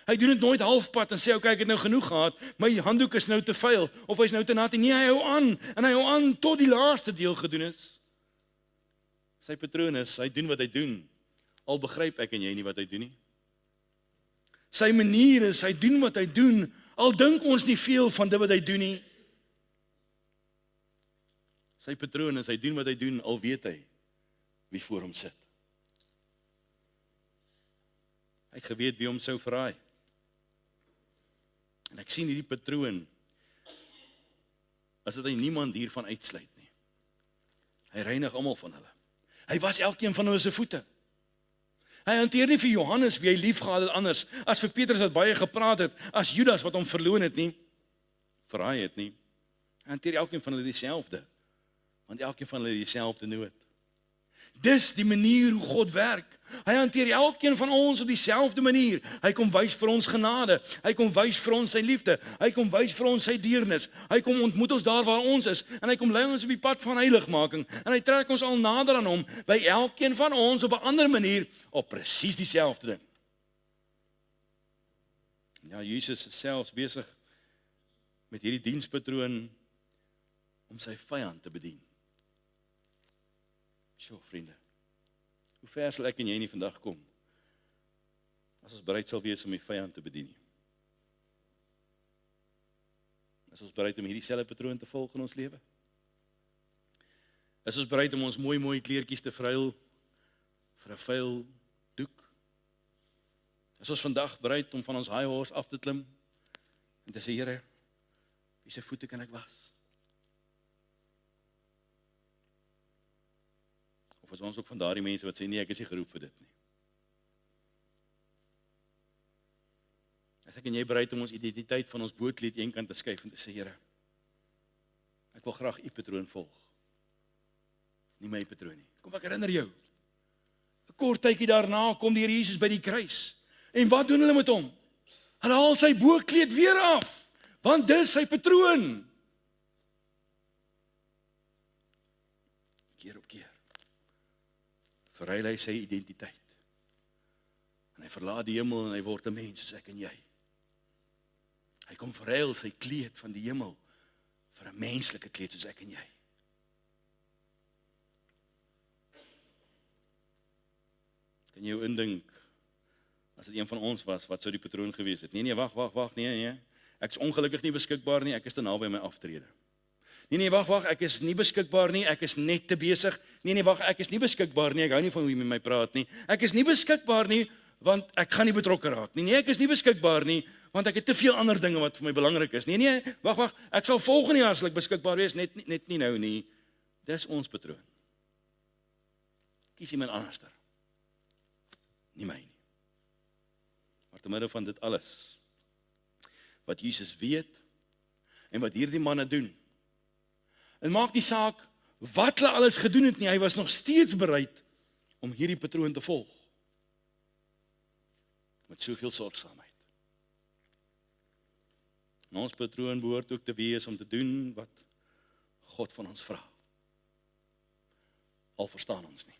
Hy doen dit nooit halfpad en sê, okay, ek het nou genoeg gehad, my handdoek is nou te vuil, of hy is nou te nat, nee, hy hou aan, en hy hou aan tot die laaste deel gedoen is. Sy patroon is, hy doen wat hy doen, al begryp ek en jy nie wat hy doen nie. Sy manier is, hy doen wat hy doen, al dink ons nie veel van dit wat hy doen nie. Sy patroon is, hy doen wat hy doen, al weet hy wie voor hom sit. Hy het geweet wie hom sou verraai. En ek sien hierdie patroon, as dit hy niemand hiervan uitsluit nie. Hy reinig almal van hulle. Hy was elkeen van hulle se voete. Hy hanteer nie vir Johannes wie hy lief gehad het anders, as vir Petrus wat baie gepraat het, as Judas wat hom verloon het nie, verraai het nie. Hy hanteer elkeen van hulle dieselfde, want elkeen van hulle dieselfde nood. Dis die manier hoe God werk. Hy hanteer elkeen van ons op dieselfde manier. Hy kom wys vir ons genade. Hy kom wys vir ons sy liefde. Hy kom wys vir ons sy deernis. Hy kom ontmoet ons daar waar ons is. En hy kom lei ons op die pad van heiligmaking. En hy trek ons al nader aan hom, by elkeen van ons op 'n ander manier, op presies dieselfde ding. Ja, Jesus is selfs besig met hierdie dienspatroon om sy vyand te bedien. Sjoe, vriende, hoe ver sal ek en jy nie vandag kom, as ons bereid sal wees om die vyand te bedien nie? Is ons bereid om hierdie selfe patroon te volg in ons lewe? Is ons bereid om ons mooi kleertjies te vryl vir 'n vuil doek? Is ons vandag bereid om van ons high horse af te klim en te sê, Here, wie se voete kan ek was? Of is ons ook van daardie mense wat sê, nee, ek is nie geroep vir dit nie. As ek en jy bereid om ons identiteit van ons bootkleed eenkant te skuif en te sê, Here, ek wil graag u patroon volg. Nie my patroon nie. Kom, ek herinner jou. 'n Kort tydjie daarna kom die Here Jesus by die kruis. En wat doen hulle met hom? Hulle haal sy bootkleed weer af, want dis sy patroon. Keer op keer verruil hy sy identiteit. En hy verlaat die hemel en hy word 'n mens soos ek en jy. Hy kom verruil sy kleed van die hemel vir 'n menslike kleed soos ek en jy. Kan jy jou indink, as dit een van ons was, wat sou die patroon gewees het? Nee, wag, nee. Ek is ongelukkig nie beskikbaar nie, ek is te naby my aftrede. Nee, wag, ek is nie beskikbaar nie, ek is net te besig. Nee, wag, ek is nie beskikbaar nie, ek hou nie van hoe jy met my praat nie. Ek is nie beskikbaar nie, want ek gaan nie betrokke raak nie. Nee, ek is nie beskikbaar nie, want ek het te veel ander dinge wat vir my belangrik is. Nee, wag, ek sal volgende jaar as ek beskikbaar wees, net nie nou nie. Dis ons patroon. Kies iemand anderster. Nie my nie. Maar te midde van dit alles, wat Jesus weet, en wat hierdie manne doen, en maak die saak, wat hulle alles gedoen het nie, hy was nog steeds bereid, om hierdie patroon te volg, met soveel sorgsaamheid. En ons patroon behoort ook te wees, om te doen, wat God van ons vra. Al verstaan ons nie.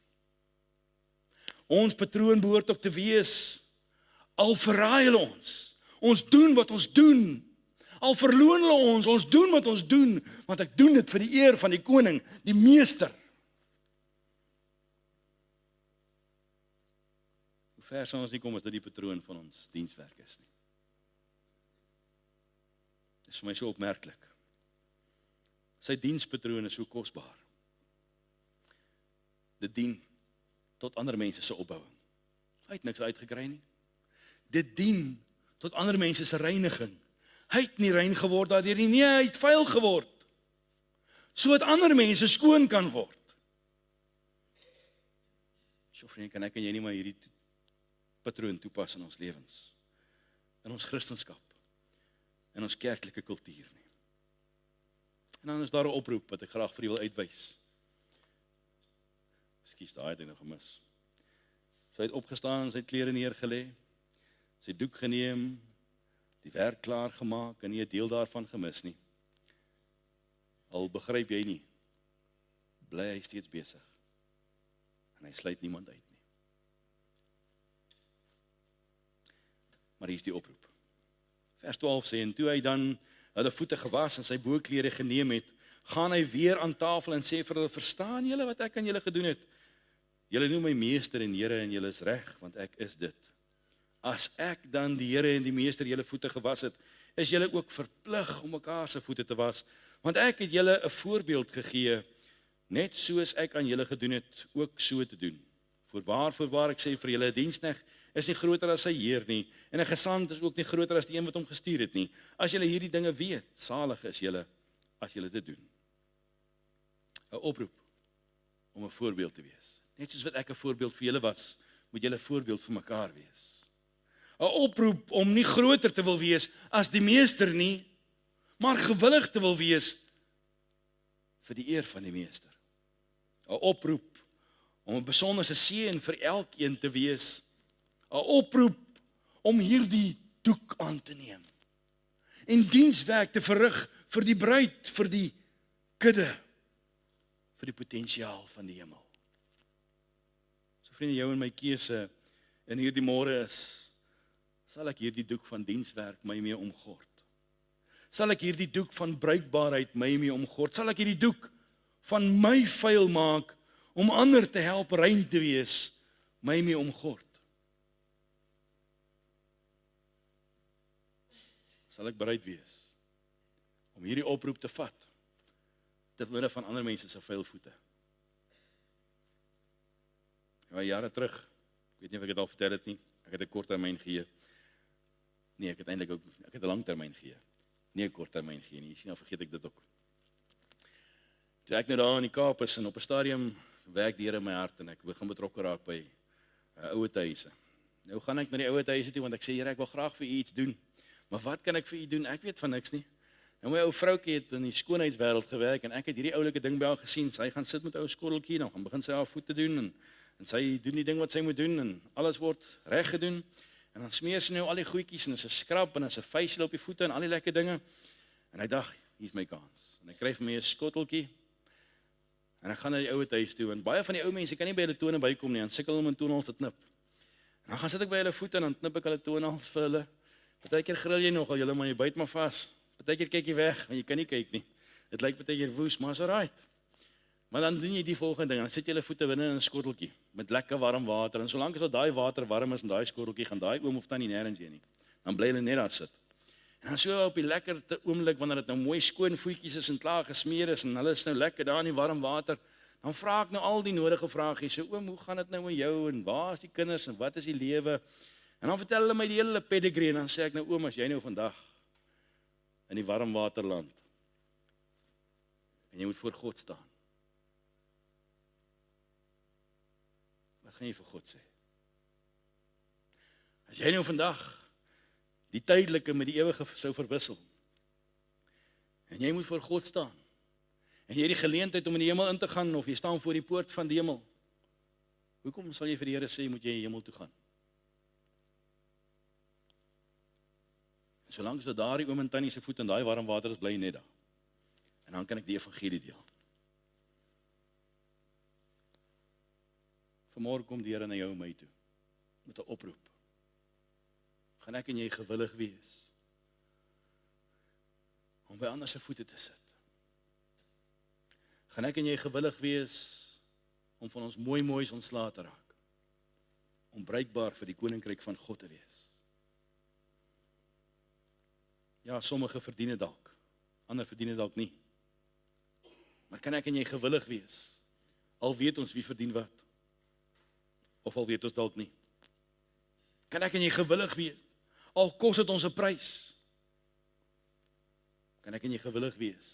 Ons patroon behoort ook te wees, al verraai hulle ons doen wat ons doen, al verloon hulle ons doen wat ons doen, want ek doen dit vir die eer van die koning, die meester. Hoe ver sal ons nie kom as dit die patroon van ons dienswerk is nie. Dit is vir my so opmerklik. Sy dienspatroon is so kosbaar. Dit dien tot ander mense se opbouing. Hy het niks uitgekry nie. Dit dien tot ander mense se reiniging. Hy het nie rein geword daardeur nie, hy het vuil geword. Sodat ander mense skoon kan word. So vriende, kan ek en jy nie maar hierdie patroon toepas in ons lewens, in ons Christendom, in ons kerklike kultuur nie. En dan is daar 'n oproep wat ek graag vir julle wil uitwys. Ekskuus, daai het ek nog gemis. Sy het opgestaan, sy het klere neergelê, sy doek geneem, die werk klaar gemaak en nie 'n deel daarvan gemis nie. Al begryp jy nie, bly hy steeds besig. En hy sluit niemand uit nie. Maar hier is die oproep. Vers 12 sê, en toe hy dan hulle voete gewas en sy boklere geneem het, gaan hy weer aan tafel en sê vir hulle, verstaan julle wat ek aan julle gedoen het? Julle noem my meester en Here en julle is reg, want ek is dit. As ek dan die Here en die meester julle voete gewas het, is julle ook verplig om mekaar se voete te was, want ek het julle 'n voorbeeld gegee, net soos ek aan julle gedoen het, ook so te doen. Voorwaar ek sê vir julle, 'n diensknegt is nie groter as sy heer nie, en 'n gesant is ook nie groter as die een wat hom gestuur het nie. As julle hierdie dinge weet, salig is julle as julle dit doen. 'n Oproep om 'n voorbeeld te wees. Net soos wat ek 'n voorbeeld vir julle was, moet julle 'n voorbeeld vir mekaar wees. 'n Oproep om nie groter te wil wees as die meester nie, maar gewillig te wil wees vir die eer van die meester. 'n Oproep om 'n besonderse seën vir elkeen te wees. 'n Oproep om hierdie doek aan te neem en dienswerk te verrig vir die bruid, vir die kudde, vir die potensiaal van die hemel. So vriende, jou en my keuse in hierdie môre is, sal ek hierdie doek van dienswerk my mee omgord? Sal ek hierdie doek van bruikbaarheid my mee omgord? Sal ek hierdie doek van my vuil maak om ander te help rein te wees, my mee omgord? Sal ek bereid wees om hierdie oproep te vat te midde van ander mense se vuil voete? Ja, jare terug, ek weet nie of ek dit al vertel het nie, ek het 'n korttermyn gee. Nee, ek het eintlik ook 'n langtermyn gee. Nie 'n korttermyn gee nie. Jy sien, nou vergeet ek dit ook. Toe ek nou daar in die Kaap is en op 'n stadium werk die Here in my hart en ek begin betrokke raak by ouerhuise. Nou gaan ek na die ouerhuise toe want ek sê, Here, ek wil graag vir u iets doen. Maar wat kan ek vir u doen? Ek weet van niks nie. Nou my ou vroukie het in die skoonheidswêreld gewerk en ek het hierdie oulike ding by haar gesien. Sy gaan sit met 'n ou skotteltjie, dan gaan begin sy haar voete doen en sy doen die ding wat sy moet doen en alles word reg gedoen. En dan smeer sy nou al die goedjies en is 'n skrap en is 'n facial op die voete en al die lekker dinge. En hy dink, hier's my kans. En hy kry vir my 'n skotteltjie. En ek gaan na die ouerhuis toe en baie van die ou mense kan nie by hulle tone bykom nie, en sukkel om in toenails te knip. En dan gaan sit ek by hulle voete en dan knip ek hulle toenails vir hulle. Partykeer grill jy nogal, julle maar jy byt maar vas. Partykeer kyk jy weg, want jy kan nie kyk nie. Dit lyk partykeer woes, maar is alright. Maar dan doen jy die volgende ding, dan sit jy hulle voete binne in 'n skotteltjie met lekker warm water en solank as daai water warm is in daai skotteltjie, gaan daai oom of tannie nêrens heen nie. Dan bly hulle net daar sit. En dan so op die lekkerte oomblik wanneer dit nou mooi skoon voetjies is en klaar gesmeer is en hulle is nou lekker daar in die warm water, dan vra ek nou al die nodige vragies. So oom, hoe gaan dit nou met jou en waar is die kinders en wat is die lewe? En dan vertel hulle my die hele pedigree en dan sê ek nou oom, as jy nou vandag in die warm waterland en jy moet voor God staan, wat gaan jy vir God sê? As jy nou vandag die tydelike met die ewige sou verwissel en jy moet voor God staan en jy het die geleentheid om in die hemel in te gaan of jy staan voor die poort van die hemel, hoekom sal jy vir die Here sê moet jy in die hemel toe gaan? Solank as daardie oom en tannie se voet in daai warm water is, bly jy net daar. En dan kan ek die evangelie deel. Vanmôre kom die Here na jou en my toe met 'n oproep. Gaan ek en jy gewillig wees om by ander se voete te sit? Gaan ek en jy gewillig wees om van ons mooi ontslae te raak? Om bruikbaar vir die koninkryk van God te wees? Ja, sommige verdien dit dalk, ander verdien dit dalk nie. Maar kan ek en jy gewillig wees? Al weet ons wie verdien wat, of al weet ons dalk nie. Kan ek en jy gewillig wees? Al kos dit ons 'n prys. Kan ek en jy gewillig wees?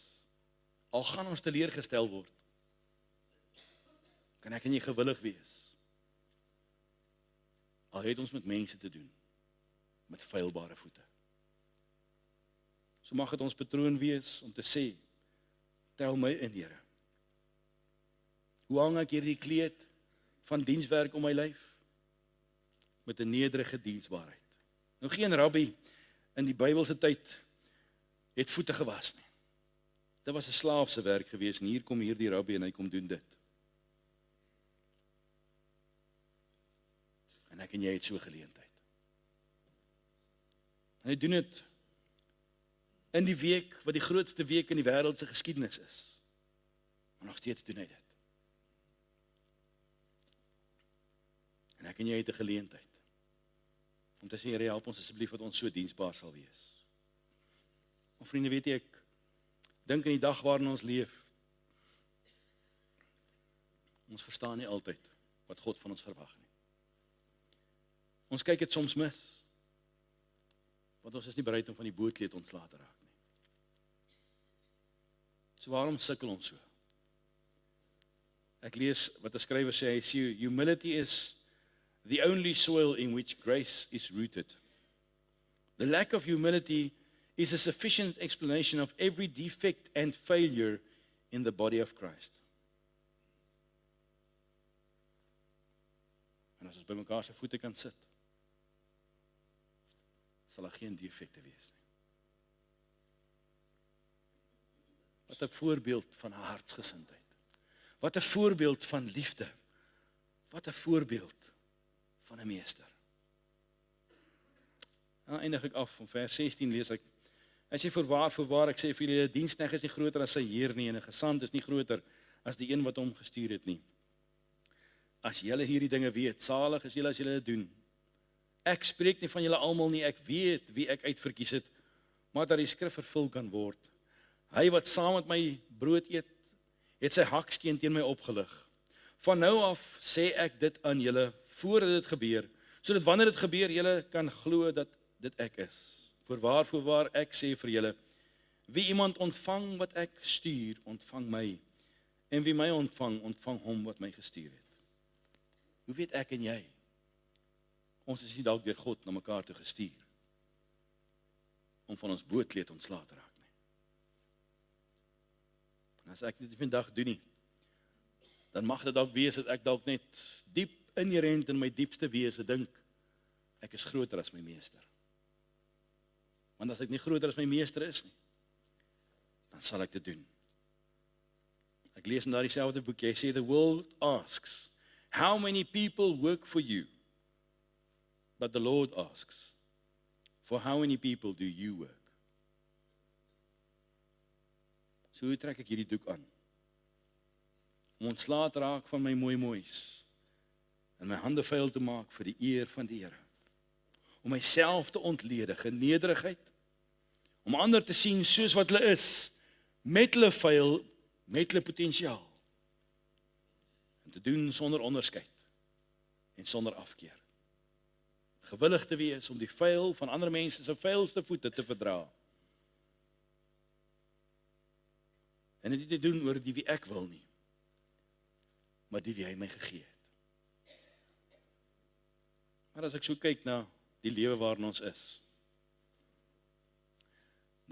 Al gaan ons teleurgestel word. Kan ek en jy gewillig wees? Al het ons met mense te doen, met feilbare voete. So mag dit ons patroon wees om te sê, tel my in, Here. Hoe hang ek hierdie kleed van dienswerk om my lyf? Met 'n nederige diensbaarheid. Nou geen rabbi in die Bybelse tyd het voete gewas nie. Dit was 'n slaaf se werk gewees en hier kom hierdie rabbi en hy kom doen dit. En ek en jy het so 'n geleentheid. En hy doen dit in die week wat die grootste week in die wêreld se geskiedenis is. Maar nog steeds doen hy dit. En ek en jy het 'n geleentheid om te sê, Here, help ons asseblief dat ons so diensbaar sal wees. Maar vriende, weet jy, ek dink in die dag waarin ons leef, ons verstaan nie altyd wat God van ons verwag nie. Ons kyk dit soms mis, want ons is nie bereid om van die bootleed ontslae te raak nie. So waarom sukkel ons so? Ek lees wat 'n skrywer sê, hy sê, humility is the only soil in which grace is rooted. The lack of humility is a sufficient explanation of every defect and failure in the body of Christ. En as ons by mekaar se voete kan sit, sal daar geen defekte wees nie. Wat 'n voorbeeld van hartsgesindheid. Wat 'n voorbeeld van liefde. Wat 'n voorbeeld van 'n meester. En dan eindig ek af van vers 16 lees ek. Hy sê voorwaar ek sê vir julle, 'n diensknegt is nie groter as sy heer nie en 'n gesant is nie groter as die een wat hom gestuur het nie. As julle hierdie dinge weet, salig is julle as julle dit doen. Ek spreek nie van julle almal nie, ek weet wie ek uitverkies het, maar dat die skrif vervul kan word. Hy wat saam met my brood eet, het sy hakskeen teen my opgelig. Van nou af sê ek dit aan julle voordat dit gebeur, sodat wanneer dit gebeur, julle kan glo dat dit ek is. Voorwaar ek sê vir julle, wie iemand ontvang wat ek stuur, ontvang my, en wie my ontvang, ontvang hom wat my gestuur het. Hoe weet ek en jy? Ons is nie dalk deur God na mekaar toe gestuur, om van ons bootleed ontslae te raak nie. En as ek dit vandag doen nie, dan mag dit dalk wees dat ek dalk net diep inherent in my diepste wese dink, ek is groter as my meester. Want as ek nie groter as my meester is nie, dan sal ek dit doen. Ek lees in daardie selfde boek, hy sê, the world asks, how many people work for you? But the Lord asks, for how many people do you work? So hoe trek ek hierdie doek aan? Om ontslae te raak van my moois en my hande vuil te maak vir die eer van die Here. Om myself te ontledig in nederigheid, om ander te sien soos wat hulle is, met hulle vuil, met hulle potensiaal. En te doen sonder onderskeid en sonder afkeer. Gewillig te wees om die vuil van ander mense se vuilste voete te verdra. En dit nie te doen oor die wie ek wil nie, maar die wie hy my gegee het. Maar as ek so kyk na die lewe waarin ons is,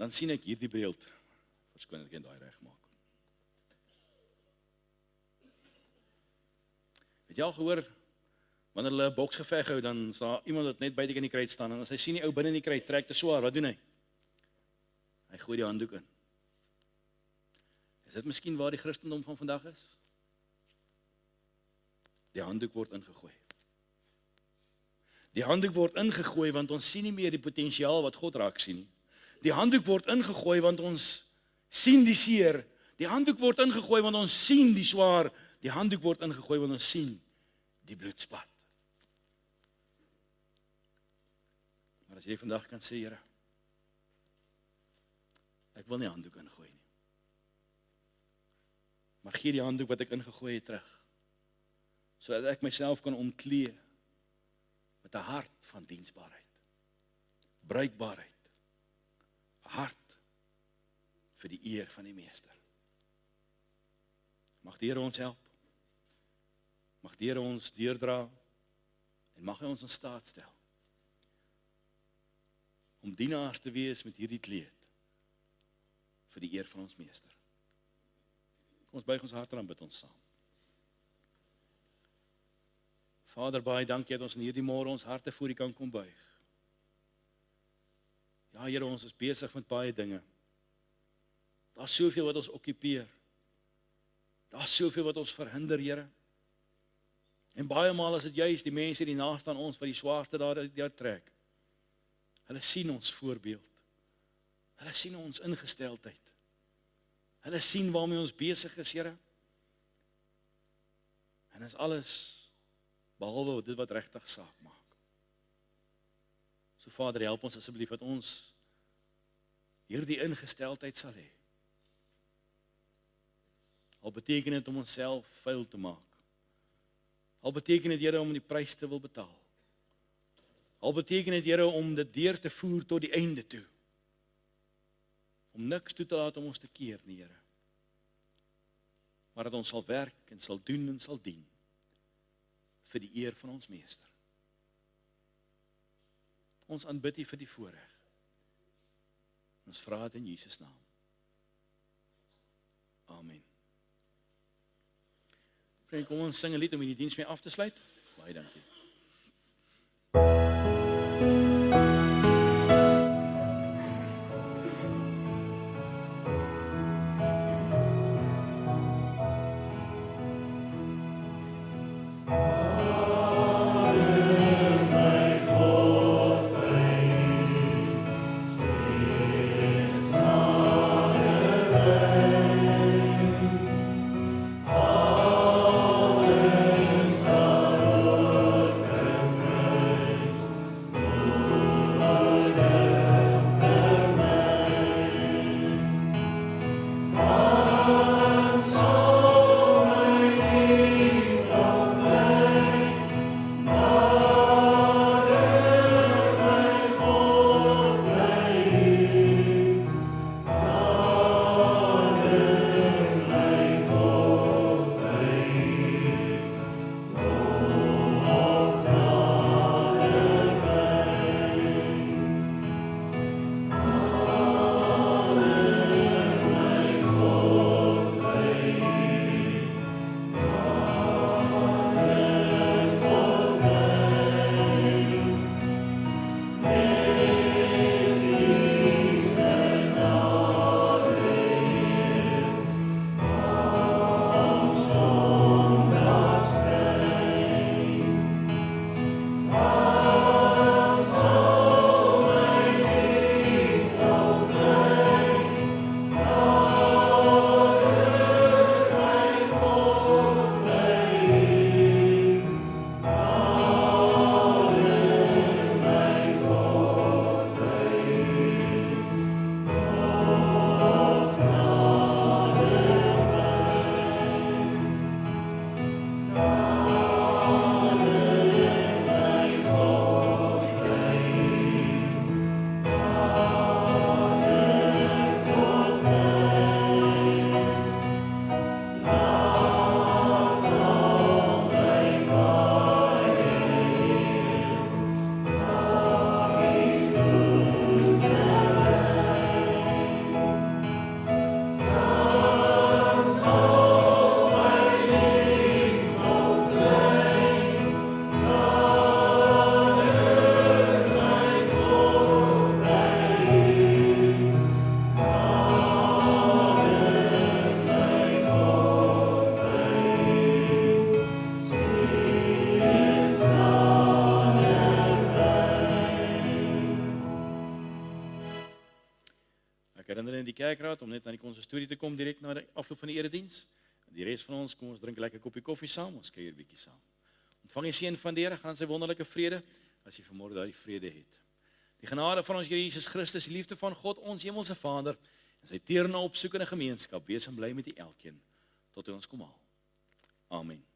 dan sien ek hierdie beeld, verskoon ek daai reg maak. Het jy al gehoor, wanneer hulle 'n boksgeveg hou, dan is daar iemand wat net buite in die kruit staan, en as hy sien die ou binne in die kruit trek te swaar, wat doen hy? Hy gooi die handdoek in. Is dit miskien waar die Christendom van vandag is? Die handdoek word ingegooi. Die handdoek word ingegooi want ons sien nie meer die potensiaal wat God raak sien nie. Die handdoek word ingegooi want ons sien die seer. Die handdoek word ingegooi want ons sien die swaar. Die handdoek word ingegooi want ons sien die bloedspat. Maar as jy vandag kan sê, Here, ek wil nie handdoek ingooi nie. Maar gee die handdoek wat ek ingegooi het terug, sodat ek myself kan omklee met 'n hart van diensbaarheid, bruikbaarheid, 'n hart vir die eer van die Meester. Mag die Here ons help, mag die Here ons deurdra, en mag hy ons in staat stel om dienaars te wees met hierdie kleed vir die eer van ons Meester. Kom ons buig ons harte en bid ons saam. Vader, baie dankie dat ons in hierdie môre ons harte voor U kan kom buig. Ja, Here, ons is besig met baie dinge. Daar's soveel wat ons okkupeer. Daar's soveel wat ons verhinder, Here. En baie maal is dit juist die mense die naaste aan ons wat die swaarste daar trek. Hulle sien ons voorbeeld. Hulle sien ons ingesteldheid. Hulle sien waarmee ons besig is, Here. En is alles behalwe dit wat regtig saak maak. So Vader, help ons asseblief dat ons hierdie ingesteldheid sal hê. Al beteken dit om onsself vuil te maak. Al beteken dit, Here, om die prys te wil betaal. Al beteken dit, Here, om dit deur te voer tot die einde toe. Om niks toe te laat om ons te keer nie, Here. Maar dat ons sal werk en sal doen en sal dien vir die eer van ons Meester. Ons aanbid U vir die voorreg. Ons vra dit in Jesus naam. Amen. Vriend, kom ons sing 'n lied om hierdie diens mee af te sluit. Baie dankie. Kerkraad om net na die konsistorie te kom direk na die afloop van die erediens. Die res van ons, kom ons drink lekker koppie koffie saam, ons kuier bietjie saam. Ontvang die seën van die Here, gaan sy wonderlike vrede as jy vanmôre daardie vrede het. Die genade van ons Here Jesus Christus, die liefde van God, ons hemelse Vader, en sy teerne opsoekende gemeenskap, wees en bly met u elkeen tot hy ons kom haal. Amen.